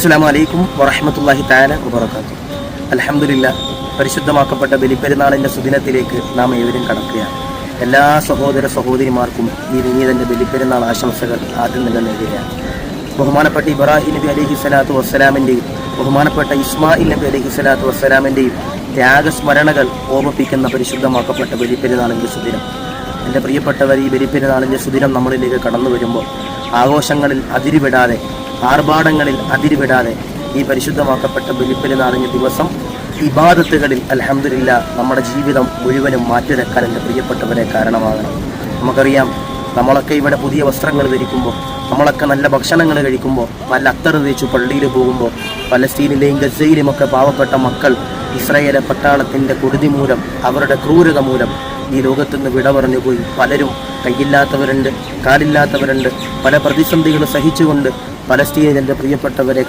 അസ്സലാമു അലൈക്കും വറഹ്മത്തുള്ളാഹി തആല വബറകാതുഹു. അൽഹംദുലില്ലാഹ്, പരിശുദ്ധമാക്കപ്പെട്ട ബലിപ്പെരുന്നാളിൻ്റെ സുദിനത്തിലേക്ക് നാം ഏവരും കടക്കുകയാണ്. എല്ലാ സഹോദര സഹോദരിമാർക്കും ഈ വിനീതൻ്റെ ബലിപ്പെരുന്നാൾ ആശംസകൾ ആദ്യം തന്നെ നേരുകയാണ്. ബഹുമാനപ്പെട്ട ഇബ്രാഹിം നബി അലൈഹി സ്വലാത്തു വസ്സലാമിൻ്റെയും ബഹുമാനപ്പെട്ട ഇസ്മായിൽ നബി അലൈഹി സ്വലാത്തു വസ്സലാമിൻ്റെയും ത്യാഗസ്മരണകൾ ഓർമ്മിപ്പിക്കുന്ന പരിശുദ്ധമാക്കപ്പെട്ട ബലിപ്പെരുന്നാളിൻ്റെ സുദിനം. എൻ്റെ പ്രിയപ്പെട്ടവർ, ഈ ബലിപ്പെരുന്നാളിൻ്റെ സുദിനം നമ്മളിലേക്ക് കടന്നു വരുമ്പോൾ ആഘോഷങ്ങളിൽ അതിരുവിടാതെ, ആർഭാടങ്ങളിൽ അതിരുവിടാതെ ഈ പരിശുദ്ധമാക്കപ്പെട്ട ബലിപ്പെരുന്നാളിൻ്റെ ദിവസം ഇബാദത്തുകളിൽ അൽഹംദുലില്ലാഹ് നമ്മുടെ ജീവിതം മുഴുവനും മാറ്റിവെക്കാൻ എൻ്റെ പ്രിയപ്പെട്ടവരെ കാരണമാകണം. നമുക്കറിയാം, നമ്മളൊക്കെ ഇവിടെ പുതിയ വസ്ത്രങ്ങൾ ധരിക്കുമ്പോൾ, നമ്മളൊക്കെ നല്ല ഭക്ഷണങ്ങൾ കഴിക്കുമ്പോൾ, നല്ല അത്തറ് തേച്ചു പള്ളിയിൽ പോകുമ്പോൾ, പലസ്തീനിലെയും ഗസയിലുമൊക്കെ പാവപ്പെട്ട മക്കൾ ഇസ്രായേൽ പട്ടാളത്തിൻ്റെ കൊടുതി മൂലം, അവരുടെ ക്രൂരത മൂലം ഈ ലോകത്തു നിന്ന് വിട പറഞ്ഞു പോയി. പലരും കൈയില്ലാത്തവരുണ്ട്, കാലില്ലാത്തവരുണ്ട്. പല പ്രതിസന്ധികൾ സഹിച്ചുകൊണ്ട് പലസ്തീനിൽ എൻ്റെ പ്രിയപ്പെട്ടവരെ